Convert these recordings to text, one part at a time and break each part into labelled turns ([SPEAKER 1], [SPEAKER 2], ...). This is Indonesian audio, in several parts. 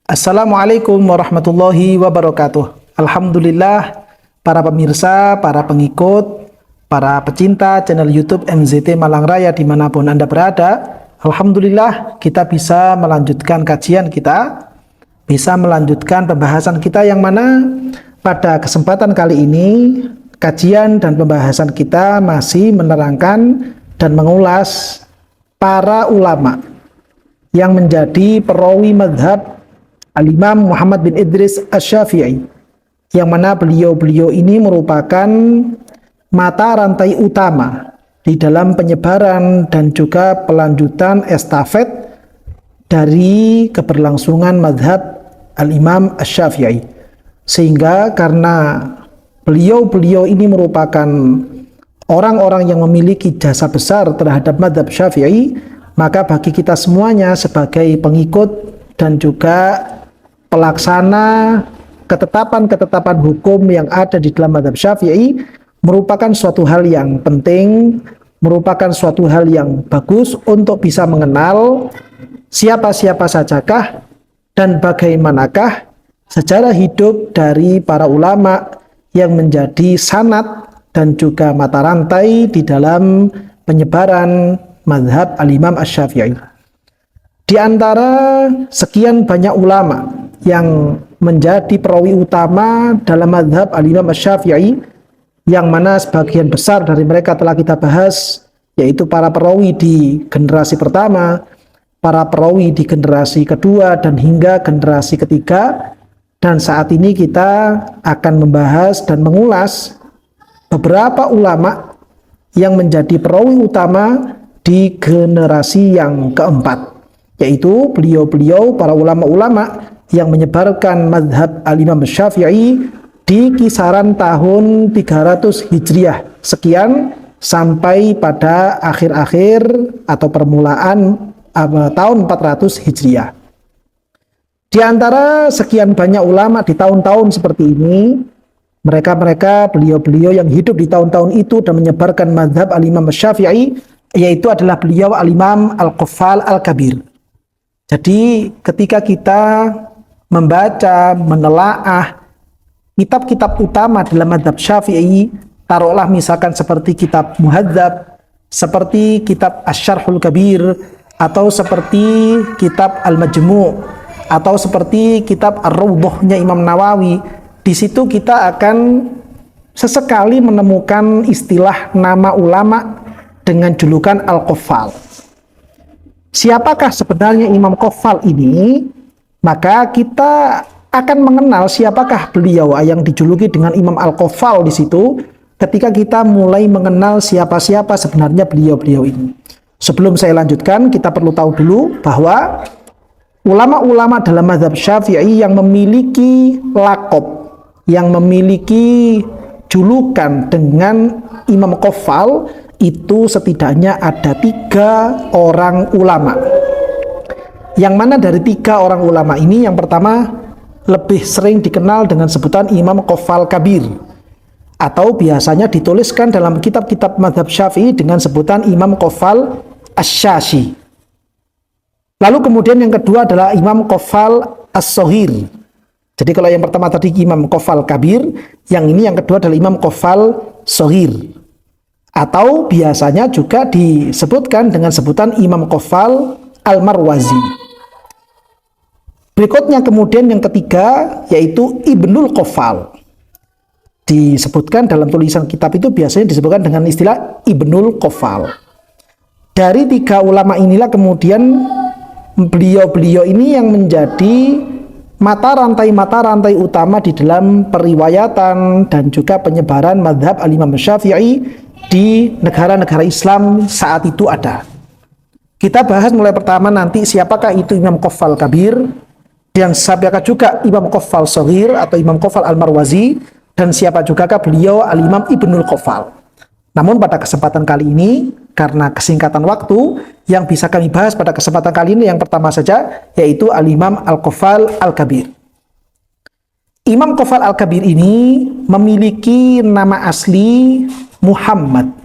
[SPEAKER 1] Assalamualaikum warahmatullahi wabarakatuh. Alhamdulillah, para pemirsa, para pengikut, para pecinta channel YouTube MZT Malang Raya dimanapun Anda berada. Alhamdulillah, kita bisa melanjutkan kajian kita, bisa melanjutkan pembahasan kita yang mana pada kesempatan kali ini kajian dan pembahasan kita masih menerangkan dan mengulas para ulama yang menjadi perawi madhab Al-Imam Muhammad bin Idris Asy-Syafi'i, yang mana beliau-beliau ini merupakan mata rantai utama di dalam penyebaran dan juga pelanjutan estafet dari keberlangsungan madhab Al-Imam Asy-Syafi'i. Sehingga karena beliau-beliau ini merupakan orang-orang yang memiliki jasa besar terhadap madhab Syafi'i, maka bagi kita semuanya sebagai pengikut dan juga pelaksana ketetapan-ketetapan hukum yang ada di dalam madhab Syafi'i merupakan suatu hal yang penting, merupakan suatu hal yang bagus untuk bisa mengenal siapa-siapa sajakah dan bagaimanakah sejarah hidup dari para ulama yang menjadi sanad dan juga mata rantai di dalam penyebaran madhab Al-Imam Asy-Syafi'i. Di antara sekian banyak ulama yang menjadi perawi utama dalam madhab Al-Imam Asy-Syafi'i, yang mana sebagian besar dari mereka telah kita bahas, yaitu para perawi di generasi pertama, para perawi di generasi kedua, dan hingga generasi ketiga. Dan saat ini kita akan membahas dan mengulas beberapa ulama yang menjadi perawi utama di generasi yang keempat, yaitu beliau-beliau para ulama-ulama yang menyebarkan madhab Al-Imam Syafi'i di kisaran tahun 300 Hijriah sekian sampai pada akhir-akhir atau permulaan tahun 400 Hijriah. Di antara sekian banyak ulama di tahun-tahun seperti ini, mereka-mereka beliau-beliau yang hidup di tahun-tahun itu dan menyebarkan madhab Al-Imam Syafi'i, yaitu adalah beliau Al-Imam Al-Quffal Al-Kabir. Jadi ketika kita membaca, menelaah kitab-kitab utama dalam madhab Syafi'i, taruhlah misalkan seperti kitab Muhadzab, seperti kitab Asy-Syarhul Kabir, atau seperti kitab Al-Majmu', atau seperti kitab Ar-Raudhahnya Imam Nawawi, di situ kita akan sesekali menemukan istilah nama ulama dengan julukan Al-Quffal. Siapakah sebenarnya Imam Quffal ini? Maka kita akan mengenal siapakah beliau yang dijuluki dengan Imam Al-Quffal di situ ketika kita mulai mengenal siapa-siapa sebenarnya beliau-beliau ini. Sebelum saya lanjutkan, kita perlu tahu dulu bahwa ulama-ulama dalam mazhab Syafi'i yang memiliki laqab, yang memiliki julukan dengan Imam Quffal, itu setidaknya ada 3 orang ulama. Yang mana dari 3 orang ulama ini, yang pertama lebih sering dikenal dengan sebutan Imam Quffal Kabir, atau biasanya dituliskan dalam kitab-kitab madhab Syafi'i dengan sebutan Imam Quffal Asy-Syashi. Lalu kemudian yang kedua adalah Imam Quffal As-Shaghir. Jadi kalau yang pertama tadi Imam Quffal Kabir, yang ini yang kedua adalah Imam Quffal Shaghir, atau biasanya juga disebutkan dengan sebutan Imam Quffal Al-Marwazi. Berikutnya kemudian yang ketiga yaitu Ibnul Quffal. Disebutkan dalam tulisan kitab itu biasanya disebutkan dengan istilah Ibnul Quffal. Dari 3 ulama inilah kemudian beliau-beliau ini yang menjadi mata rantai utama di dalam periwayatan dan juga penyebaran madhab Al-Imam Syafi'i di negara-negara Islam saat itu ada. Kita bahas mulai pertama nanti siapakah itu Imam Quffal Kabir, dan siapakah juga Imam Quffal Shaghir atau Imam Quffal Al-Marwazi, dan siapa jugakah beliau Al-Imam Ibnul Quffal. Namun pada kesempatan kali ini, karena kesingkatan waktu, yang bisa kami bahas pada kesempatan kali ini yang pertama saja, yaitu Al-Imam Al-Quffal Al-Kabir. Imam Quffal Al-Kabir ini memiliki nama asli Muhammad.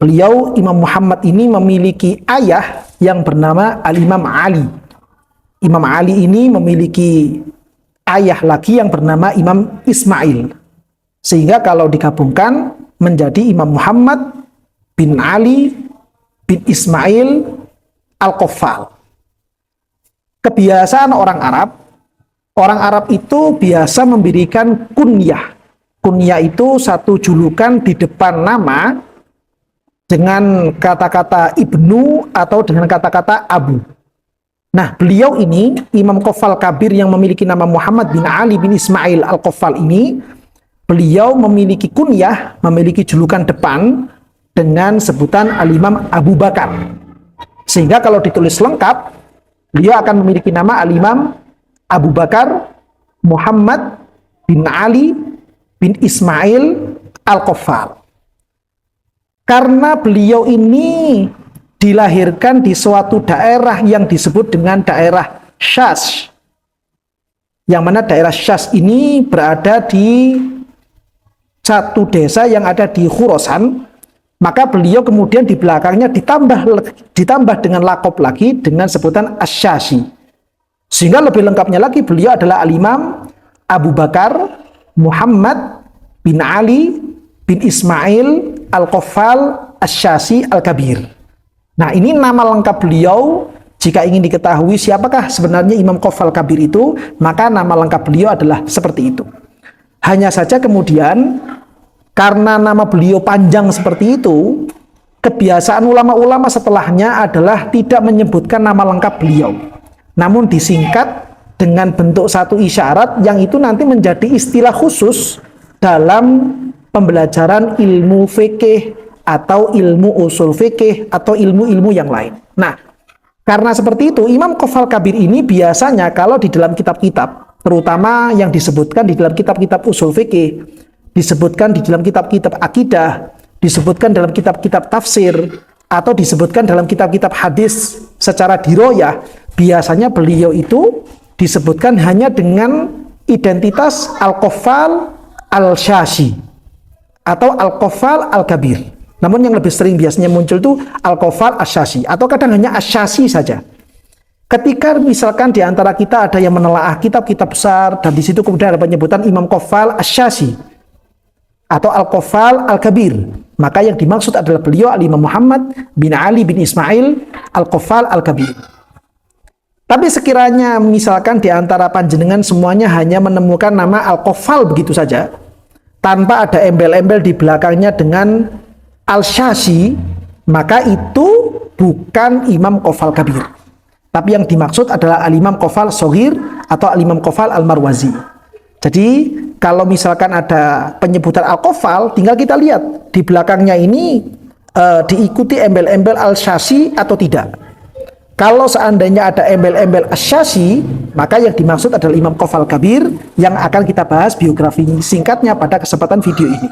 [SPEAKER 1] Beliau Imam Muhammad ini memiliki ayah yang bernama Al-Imam Ali. Imam Ali ini memiliki ayah lagi yang bernama Imam Ismail. Sehingga kalau digabungkan menjadi Imam Muhammad bin Ali bin Ismail Al-Qaffal. Kebiasaan orang Arab itu biasa memberikan kunyah. Kunyah itu satu julukan di depan nama dengan kata-kata ibnu atau dengan kata-kata abu. Nah, beliau ini, Imam Qaffal Kabir yang memiliki nama Muhammad bin Ali bin Ismail Al-Qaffal ini, beliau memiliki kunyah, memiliki julukan depan dengan sebutan Al-Imam Abu Bakar. Sehingga kalau ditulis lengkap, beliau akan memiliki nama Al-Imam Abu Bakar Muhammad bin Ali bin Ismail Al-Qaffal. Karena beliau ini dilahirkan di suatu daerah yang disebut dengan daerah Syas. Yang mana daerah Syas ini berada di satu desa yang ada di Khurasan. Maka beliau kemudian di belakangnya ditambah dengan lakop lagi dengan sebutan Asy-Syasi. Sehingga lebih lengkapnya lagi beliau adalah Al-Imam Abu Bakar Muhammad bin Ali bin Ismail Al-Qaffal Asy-Syasi Al-Kabir. Nah, ini nama lengkap beliau. Jika ingin diketahui siapakah sebenarnya Imam Qaffal Kabir itu, maka nama lengkap beliau adalah seperti itu. Hanya saja kemudian karena nama beliau panjang seperti itu, kebiasaan ulama-ulama setelahnya adalah tidak menyebutkan nama lengkap beliau, namun disingkat dengan bentuk satu isyarat yang itu nanti menjadi istilah khusus dalam pembelajaran ilmu fikih atau ilmu usul fikih atau ilmu-ilmu yang lain. Nah, karena seperti itu, Imam Qaffal Kabir ini biasanya kalau di dalam kitab-kitab, terutama yang disebutkan di dalam kitab-kitab usul fikih, disebutkan di dalam kitab-kitab akidah, disebutkan dalam kitab-kitab tafsir, atau disebutkan dalam kitab-kitab hadis secara diroyah, biasanya beliau itu disebutkan hanya dengan identitas Al-Qaffal Al-Syasi atau Al-Qaffal Al-Kabir. Namun yang lebih sering biasanya muncul itu Al-Qaffal Asy-Syasi atau kadang hanya Asy-Syasi saja. Ketika misalkan di antara kita ada yang menelaah kitab-kitab besar dan di situ kemudian ada penyebutan Imam Qaffal Asy-Syasi atau Al-Qaffal Al-Kabir, maka yang dimaksud adalah beliau Al-Imam Muhammad bin Ali bin Ismail Al-Qaffal Al-Kabir. Tapi sekiranya misalkan di antara panjenengan semuanya hanya menemukan nama Al-Qaffal begitu saja, tanpa ada embel-embel di belakangnya dengan Al-Syasi, maka itu bukan Imam Qaffal Kabir. Tapi yang dimaksud adalah Al-Imam Qaffal Shaghir atau Al-Imam Qaffal Al-Marwazi. Jadi kalau misalkan ada penyebutan Al-Qaffal, tinggal kita lihat di belakangnya ini diikuti embel-embel Al-Syasi atau tidak. Kalau seandainya ada embel-embel Asy-Syasi, maka yang dimaksud adalah Imam Qaffal Kabir yang akan kita bahas biografi singkatnya pada kesempatan video ini.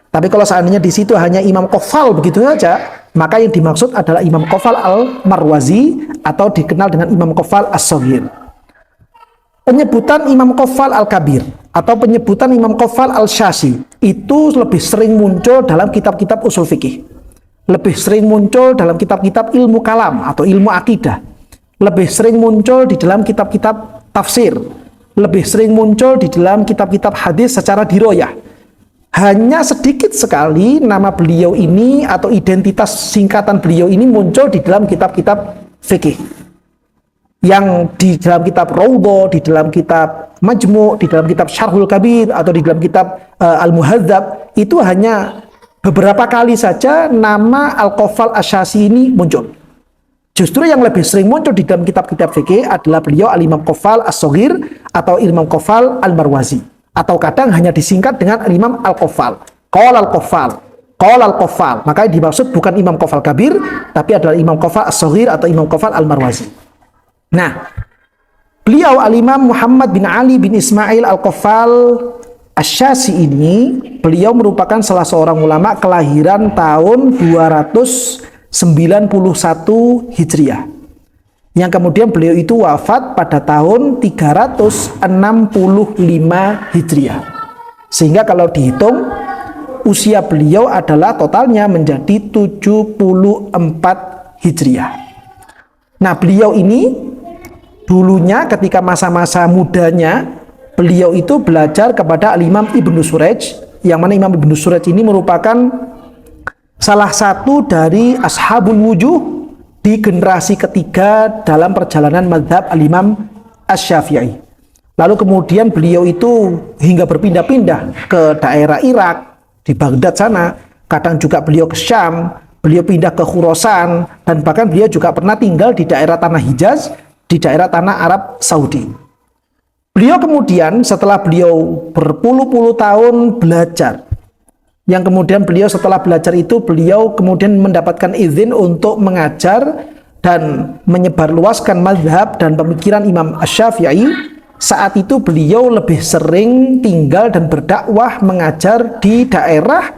[SPEAKER 1] Tapi kalau seandainya di situ hanya Imam Qaffal begitu saja, maka yang dimaksud adalah Imam Qaffal Al-Marwazi atau dikenal dengan Imam Qaffal As-Shaghir. Penyebutan Imam Qaffal Al-Kabir atau penyebutan Imam Qaffal Al-Syasi itu lebih sering muncul dalam kitab-kitab usul fikih. Lebih sering muncul dalam kitab-kitab ilmu kalam atau ilmu akidah. Lebih sering muncul di dalam kitab-kitab tafsir. Lebih sering muncul di dalam kitab-kitab hadis secara diroyah. Hanya sedikit sekali nama beliau ini atau identitas singkatan beliau ini muncul di dalam kitab-kitab fikih. Yang di dalam kitab Raudhah, di dalam kitab Majmu', di dalam kitab Syarhul Kabir atau di dalam kitab Al-Muhadzab, itu hanya beberapa kali saja nama Al-Qaffal Asy-Syasi ini muncul. Justru yang lebih sering muncul di dalam kitab-kitab fikih adalah beliau Al-Imam Qaffal As-Shaghir atau Imam Qaffal Al-Marwazi. Atau kadang hanya disingkat dengan Imam Al-Qaffal. Qala Al-Qaffal, qala Al-Qaffal. Maka yang dimaksud bukan Imam Qaffal Kabir, tapi adalah Imam Qaffal As-Shaghir atau Imam Qaffal Al-Marwazi. Nah, beliau Al-Imam Muhammad bin Ali bin Ismail Al-Qaffal Asy-Syasi ini, beliau merupakan salah seorang ulama kelahiran tahun 291 Hijriah. Yang kemudian beliau itu wafat pada tahun 365 Hijriah. Sehingga kalau dihitung, usia beliau adalah totalnya menjadi 74 Hijriah. Nah, beliau ini Dulunya ketika masa-masa mudanya, beliau itu belajar kepada Al-Imam Ibnu Suraj, yang mana Imam Ibnu Suraj ini merupakan salah satu dari ashabul wujuh di generasi ketiga dalam perjalanan mazhab Al-Imam Asy-Syafi'i. Lalu kemudian beliau itu hingga berpindah-pindah ke daerah Irak, di Baghdad sana, kadang juga beliau ke Syam, beliau pindah ke Khurasan, dan bahkan beliau juga pernah tinggal di daerah tanah Hijaz, di daerah tanah Arab Saudi. Beliau kemudian setelah beliau berpuluh-puluh tahun belajar, yang kemudian beliau setelah belajar itu beliau kemudian mendapatkan izin untuk mengajar dan menyebarluaskan mazhab dan pemikiran Imam Asy-Syafi'i. Saat itu beliau lebih sering tinggal dan berdakwah mengajar di daerah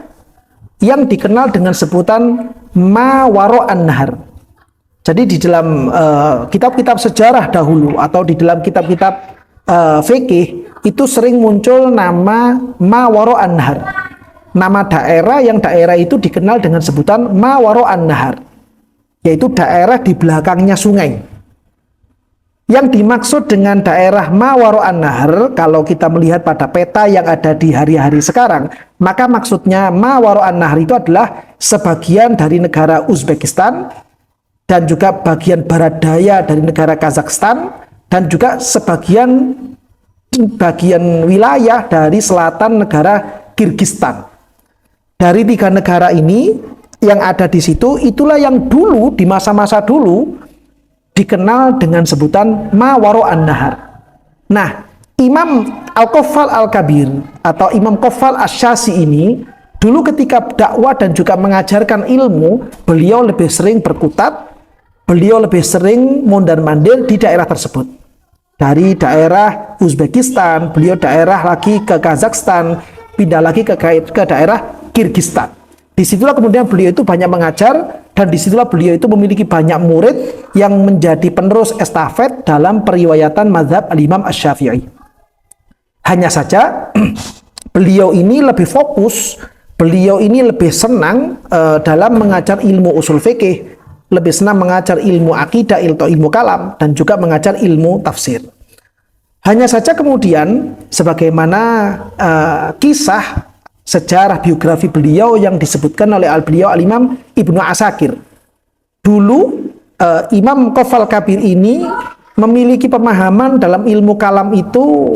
[SPEAKER 1] yang dikenal dengan sebutan Ma Wara'an Nahar. Jadi di dalam kitab-kitab sejarah dahulu atau di dalam kitab-kitab fikih itu sering muncul nama Ma Wara'an Nahar. Nama daerah itu dikenal dengan sebutan Ma Wara'an Nahar, yaitu daerah di belakangnya sungai. Yang dimaksud dengan daerah Ma Wara'an Nahar, kalau kita melihat pada peta yang ada di hari-hari sekarang, maka maksudnya Ma Wara'an Nahar itu adalah sebagian dari negara Uzbekistan dan juga bagian barat daya dari negara Kazakhstan dan juga sebagian wilayah dari selatan negara Kirgistan. Dari tiga negara ini yang ada di situ, itulah yang dulu di masa-masa dulu dikenal dengan sebutan Ma Wara'an Nahar. Nah, Imam Al-Qaffal Al-Kabir atau Imam Qaffal Asy-Syafi'i ini dulu ketika dakwah dan juga mengajarkan ilmu, beliau lebih sering berkutat, beliau lebih sering mondar-mandir di daerah tersebut. Dari daerah Uzbekistan, beliau daerah lagi ke Kazakhstan, pindah lagi ke daerah Kirgistan. Disitulah kemudian beliau itu banyak mengajar, dan disitulah beliau itu memiliki banyak murid yang menjadi penerus estafet dalam periwayatan mazhab Al-Imam Asy-Syafi'i. Hanya saja beliau ini lebih fokus, beliau ini lebih senang dalam mengajar ilmu usul fikih, lebih senang mengajar ilmu akidah atau ilmu kalam, dan juga mengajar ilmu tafsir. Hanya saja kemudian sebagaimana kisah sejarah biografi beliau yang disebutkan oleh Al-Imam Ibnu Asakir. Dulu Imam Qaffal Kabir ini memiliki pemahaman dalam ilmu kalam itu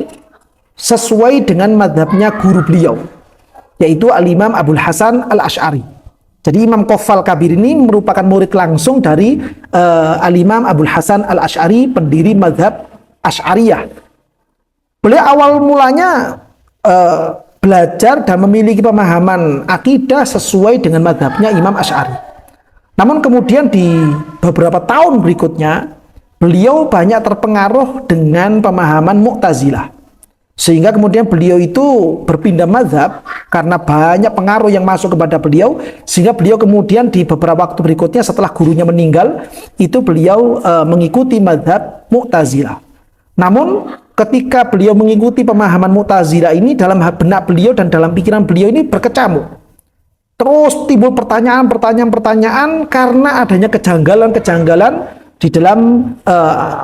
[SPEAKER 1] sesuai dengan madhabnya guru beliau, yaitu Al-Imam Abul Hasan Al-Asy'ari. Jadi Imam Qaffal Kabir ini merupakan murid langsung dari Al-Imam Abul Hasan Al-Asy'ari, pendiri madhab Asy'ariyah. Beliau awal mulanya belajar dan memiliki pemahaman akidah sesuai dengan madhabnya Imam Asy'ari. Namun kemudian di beberapa tahun berikutnya, beliau banyak terpengaruh dengan pemahaman Mu'tazilah. Sehingga kemudian beliau itu berpindah mazhab karena banyak pengaruh yang masuk kepada beliau, sehingga beliau kemudian di beberapa waktu berikutnya setelah gurunya meninggal, itu beliau mengikuti mazhab Mu'tazilah. Namun ketika beliau mengikuti pemahaman Mu'tazilah ini, dalam benak beliau dan dalam pikiran beliau ini berkecamuk. Terus timbul pertanyaan-pertanyaan karena adanya kejanggalan-kejanggalan di dalam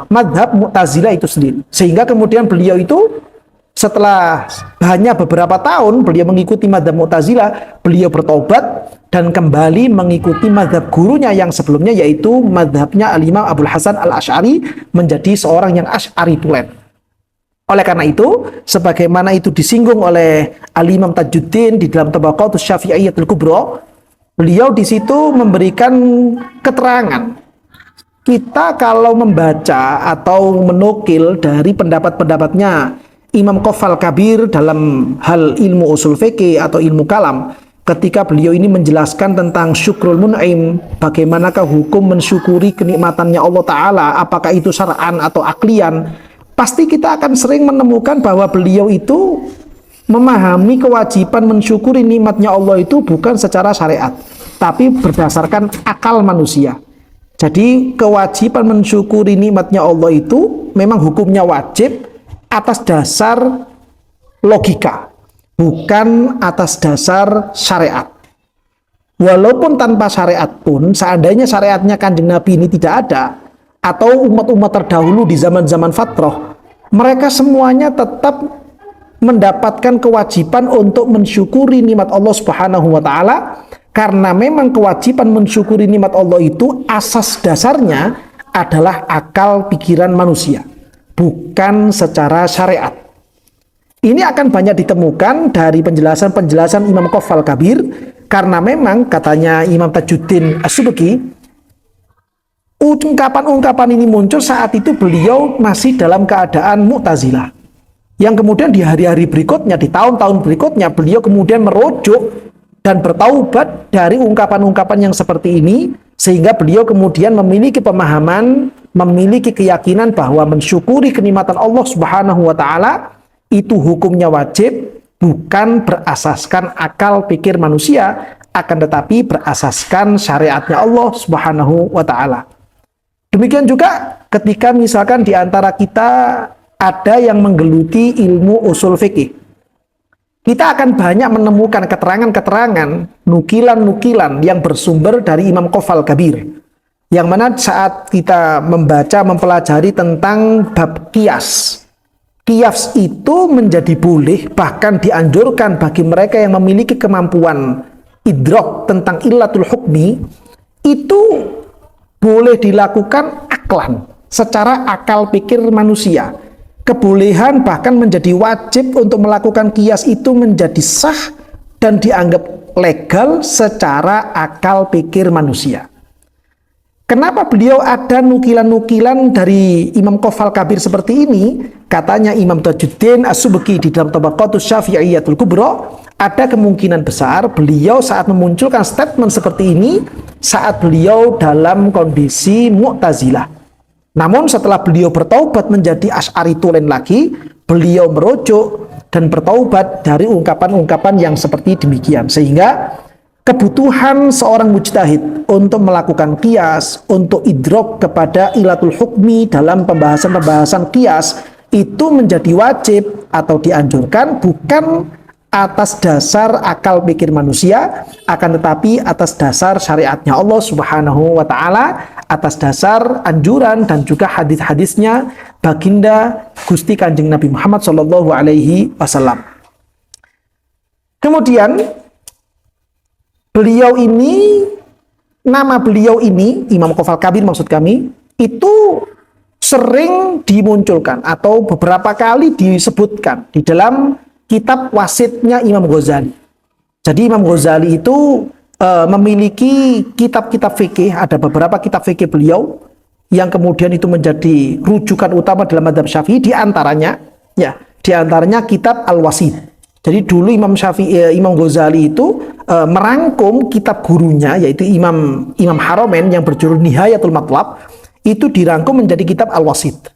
[SPEAKER 1] mazhab Mu'tazilah itu sendiri. Sehingga kemudian beliau itu setelah hanya beberapa tahun beliau mengikuti mazhab Mu'tazilah, beliau bertobat dan kembali mengikuti mazhab gurunya yang sebelumnya, yaitu mazhabnya Al-Imam Abul Hasan Al-Asy'ari, menjadi seorang yang Asy'ari tulen. Oleh karena itu, sebagaimana itu disinggung oleh Al-Imam Tajuddin di dalam Tabaqatus Syafi'iyyatul Kubra, beliau di situ memberikan keterangan. Kita kalau membaca atau menukil dari pendapat-pendapatnya Imam Qaffal Kabir dalam hal ilmu usul fikih atau ilmu kalam, ketika beliau ini menjelaskan tentang syukrul mun'im, bagaimanakah hukum mensyukuri kenikmatannya Allah Ta'ala, apakah itu syar'an atau aklian, pasti kita akan sering menemukan bahwa beliau itu memahami kewajiban mensyukuri nikmatnya Allah itu bukan secara syariat, tapi berdasarkan akal manusia. Jadi kewajiban mensyukuri nikmatnya Allah itu memang hukumnya wajib atas dasar logika, bukan atas dasar syariat. Walaupun tanpa syariat pun, seandainya syariatnya Kanjeng Nabi ini tidak ada, atau umat-umat terdahulu di zaman-zaman fatrah, mereka semuanya tetap mendapatkan kewajiban untuk mensyukuri nikmat Allah Subhanahu wa taala, karena memang kewajiban mensyukuri nikmat Allah itu asas dasarnya adalah akal pikiran manusia, bukan secara syariat. Ini akan banyak ditemukan dari penjelasan-penjelasan Imam Qafal Kabir, karena memang katanya Imam Tajuddin As-Subki, ungkapan-ungkapan ini muncul saat itu beliau masih dalam keadaan Mu'tazilah, yang kemudian di hari-hari berikutnya, di tahun-tahun berikutnya, beliau kemudian merujuk dan bertaubat dari ungkapan-ungkapan yang seperti ini, sehingga beliau kemudian memiliki pemahaman, memiliki keyakinan bahwa mensyukuri kenikmatan Allah Subhanahu wa taala itu hukumnya wajib, bukan berasaskan akal pikir manusia, akan tetapi berasaskan syariatnya Allah Subhanahu wa taala. Demikian juga ketika misalkan di antara kita ada yang menggeluti ilmu usul fikih, kita akan banyak menemukan keterangan-keterangan, nukilan-nukilan yang bersumber dari Imam Qafal Kabir, yang mana saat kita membaca, mempelajari tentang bab qiyas, qiyas itu menjadi boleh, bahkan dianjurkan bagi mereka yang memiliki kemampuan idrok tentang illatul hukmi, itu boleh dilakukan aklan, secara akal pikir manusia. Kebolehan bahkan menjadi wajib untuk melakukan qiyas itu menjadi sah dan dianggap legal secara akal pikir manusia. Kenapa beliau ada nukilan-nukilan dari Imam Qafal Kabir seperti ini? Katanya Imam Tajuddin As-Subki di dalam Tabaqatus Syafi'iyatul Kubra, ada kemungkinan besar beliau saat memunculkan statement seperti ini saat beliau dalam kondisi Mu'tazilah. Namun setelah beliau bertaubat menjadi Asy'ari tulen lagi, beliau merujuk dan bertaubat dari ungkapan-ungkapan yang seperti demikian, sehingga kebutuhan seorang mujtahid untuk melakukan qiyas, untuk idrok kepada ilatul hukmi dalam pembahasan-pembahasan qiyas itu menjadi wajib atau dianjurkan, bukan atas dasar akal pikir manusia, akan tetapi atas dasar syariatnya Allah Subhanahu wa taala, atas dasar anjuran dan juga hadis-hadisnya baginda Gusti Kanjeng Nabi Muhammad sallallahu alaihi wasallam. Kemudian beliau ini, nama beliau ini, Imam Qafal Kabir maksud kami, itu sering dimunculkan atau beberapa kali disebutkan di dalam kitab wasitnya Imam Ghazali. Jadi Imam Ghazali itu memiliki kitab-kitab fikih, ada beberapa kitab fikih beliau yang kemudian itu menjadi rujukan utama dalam mazhab Syafi'i, di antaranya kitab Al-Wasit. Jadi dulu Imam Ghazali itu merangkum kitab gurunya, yaitu Imam Haramain yang berjudul Nihayatul Matlab, itu dirangkum menjadi kitab Al-Wasit.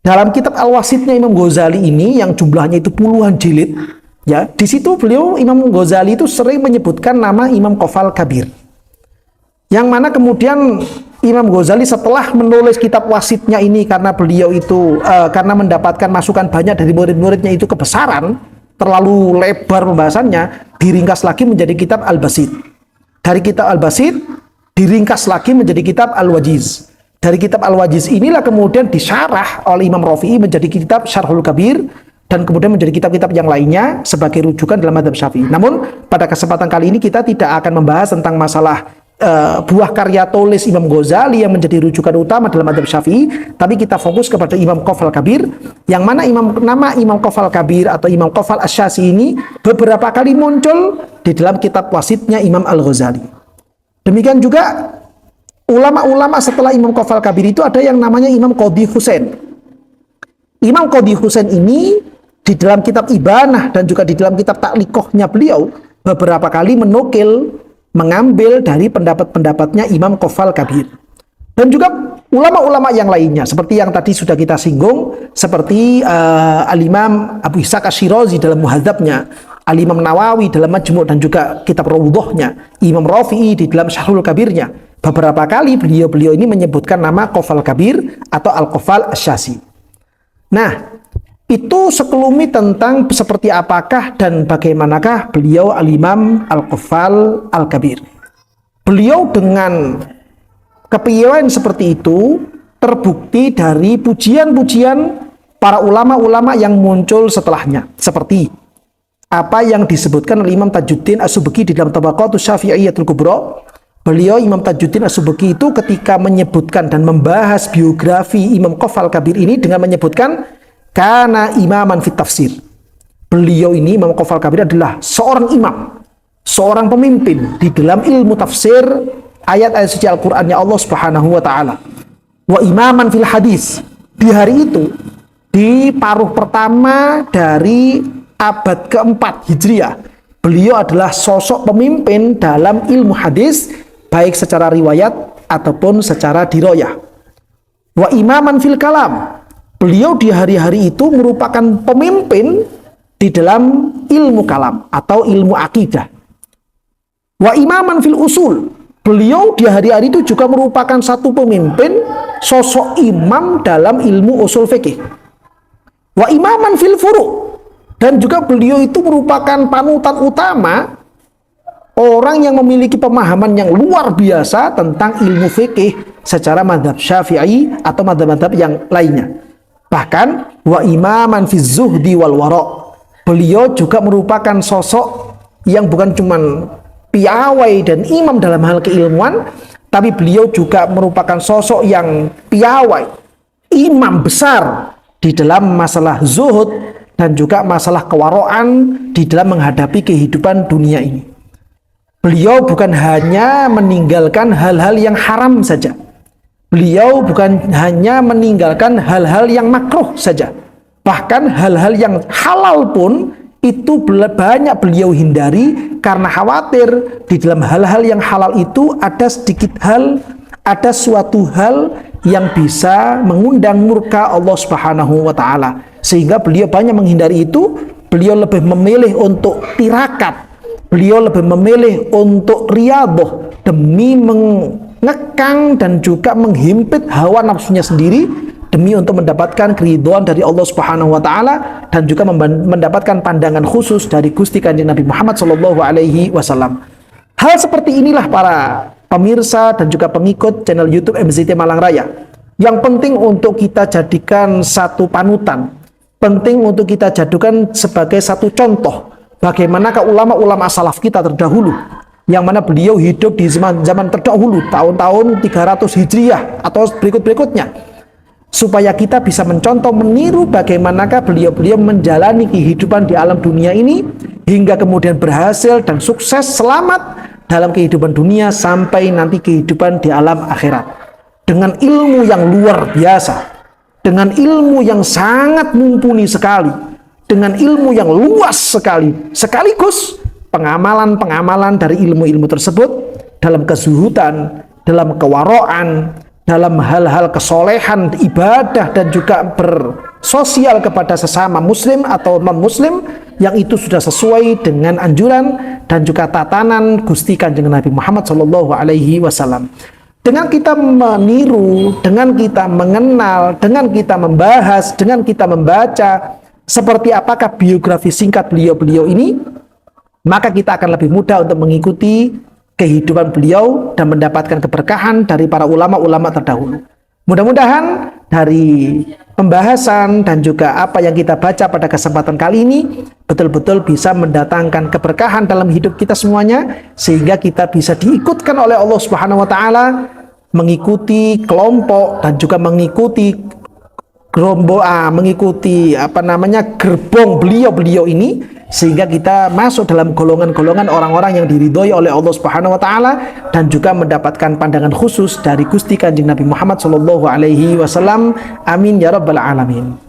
[SPEAKER 1] Dalam kitab Al-Wasitnya Imam Ghazali ini yang jumlahnya itu puluhan jilid, ya, di situ Imam Ghazali itu sering menyebutkan nama Imam Qafal Kabir. Yang mana kemudian Imam Ghazali setelah menulis kitab wasitnya ini, karena beliau itu karena mendapatkan masukan banyak dari murid-muridnya itu kebesaran, terlalu lebar pembahasannya, diringkas lagi menjadi kitab Al-Basit. Dari kitab Al-Basit diringkas lagi menjadi kitab Al-Wajiz. Dari kitab Al-Wajiz inilah kemudian disyarah oleh Imam Rafi'i menjadi kitab Syarhul Kabir, dan kemudian menjadi kitab-kitab yang lainnya sebagai rujukan dalam mazhab Syafi'i. Namun pada kesempatan kali ini kita tidak akan membahas tentang masalah buah karya tulis Imam Ghazali yang menjadi rujukan utama dalam mazhab Syafi'i, tapi kita fokus kepada Imam Qafal Kabir, yang mana nama Imam Qafal Kabir atau Imam Qafal Asy-Syazi ini beberapa kali muncul di dalam kitab wasitnya Imam Al-Ghazali. Demikian juga ulama-ulama setelah Imam Qafal Kabir itu ada yang namanya Imam Qadhi Husain. Imam Qadhi Husain ini di dalam kitab Ibanah dan juga di dalam kitab Ta'liqohnya beliau beberapa kali mengambil dari pendapat-pendapatnya Imam Qafal Kabir. Dan juga ulama-ulama yang lainnya seperti yang tadi sudah kita singgung, seperti Al-Imam Abu Ishaq Asy-Syirazi dalam Muhadzabnya, Al-Imam Nawawi dalam Majmu' dan juga kitab Rawdhahnya, Imam Rafi'i di dalam Syarhul Kabirnya. Beberapa kali beliau ini menyebutkan nama Qafal Kabir atau Al-Qafal Asy-Syazi. Nah, itu sekelumit tentang seperti apakah dan bagaimanakah beliau Al-Imam Al-Qafal Al-Kabir. Beliau dengan kepiawaian seperti itu terbukti dari pujian-pujian para ulama-ulama yang muncul setelahnya, seperti apa yang disebutkan oleh Imam Tajuddin As-Subki di dalam Tabaqatus Syafi'iyyatul Kubra. Beliau, Imam Tajuddin As-Subki, itu ketika menyebutkan dan membahas biografi Imam Qaf Al-Kabir ini dengan menyebutkan kana imaman fit tafsir. Beliau ini, Imam Qaf Al-Kabir, adalah seorang imam, seorang pemimpin di dalam ilmu tafsir ayat-ayat suci Al-Qur'annya Allah Subhanahu wa taala. Wa imaman fil hadis. Di hari itu, di paruh pertama dari abad keempat Hijriah, beliau adalah sosok pemimpin dalam ilmu hadis, baik secara riwayat ataupun secara diroyah. Wa imaman fil kalam. Beliau di hari-hari itu merupakan pemimpin di dalam ilmu kalam atau ilmu akidah. Wa imaman fil usul. Beliau di hari-hari itu juga merupakan satu pemimpin, sosok imam dalam ilmu usul fikih. Wa imaman fil furu'. Dan juga beliau itu merupakan panutan utama, orang yang memiliki pemahaman yang luar biasa tentang ilmu fikih secara mazhab Syafi'i atau mazhab-mazhab yang lainnya. Bahkan wa imaman fi zuhdi wal wara'. Beliau juga merupakan sosok yang bukan cuman piawai dan imam dalam hal keilmuan, tapi beliau juga merupakan sosok yang piawai, imam besar di dalam masalah zuhud dan juga masalah kewaraan di dalam menghadapi kehidupan dunia ini. Beliau bukan hanya meninggalkan hal-hal yang haram saja. Beliau bukan hanya meninggalkan hal-hal yang makruh saja. Bahkan hal-hal yang halal pun itu banyak beliau hindari karena khawatir di dalam hal-hal yang halal itu ada sedikit hal, ada suatu hal yang bisa mengundang murka Allah Subhanahu wa taala. Sehingga beliau banyak menghindari itu. Beliau lebih memilih untuk tirakat, beliau lebih memilih untuk riyadhah demi mengekang dan juga menghimpit hawa nafsunya sendiri, demi untuk mendapatkan keridhaan dari Allah Subhanahu wa taala dan juga mendapatkan pandangan khusus dari Gusti Kanjeng Nabi Muhammad sallallahu alaihi wasallam. Hal seperti inilah para pemirsa dan juga pengikut channel YouTube MZT Malang Raya yang penting untuk kita jadikan satu panutan, penting untuk kita jadikan sebagai satu contoh bagaimanakah ulama-ulama salaf kita terdahulu, yang mana beliau hidup di zaman terdahulu, tahun-tahun 300 Hijriah atau berikut-berikutnya, supaya kita bisa mencontoh, meniru bagaimanakah beliau-beliau menjalani kehidupan di alam dunia ini hingga kemudian berhasil dan sukses selamat dalam kehidupan dunia sampai nanti kehidupan di alam akhirat dengan ilmu yang luar biasa, dengan ilmu yang sangat mumpuni sekali, dengan ilmu yang luas sekali, sekaligus pengamalan-pengamalan dari ilmu-ilmu tersebut dalam kezuhudan, dalam kewaraan, dalam hal-hal kesolehan, ibadah, dan juga bersosial kepada sesama muslim atau non-muslim, yang itu sudah sesuai dengan anjuran dan juga tatanan Gusti Kanjeng Nabi Muhammad SAW. Dengan kita meniru, dengan kita mengenal, dengan kita membahas, dengan kita membaca seperti apakah biografi singkat beliau-beliau ini, maka kita akan lebih mudah untuk mengikuti kehidupan beliau dan mendapatkan keberkahan dari para ulama-ulama terdahulu. Mudah-mudahan dari pembahasan dan juga apa yang kita baca pada kesempatan kali ini betul-betul bisa mendatangkan keberkahan dalam hidup kita semuanya, sehingga kita bisa diikutkan oleh Allah Subhanahu wa taala mengikuti kelompok dan juga mengikuti gerbong beliau-beliau ini, sehingga kita masuk dalam golongan-golongan orang-orang yang diridhoi oleh Allah Subhanahu wa taala dan juga mendapatkan pandangan khusus dari Gusti Kanjeng Nabi Muhammad sallallahu alaihi wasallam. Amin ya rabbal alamin.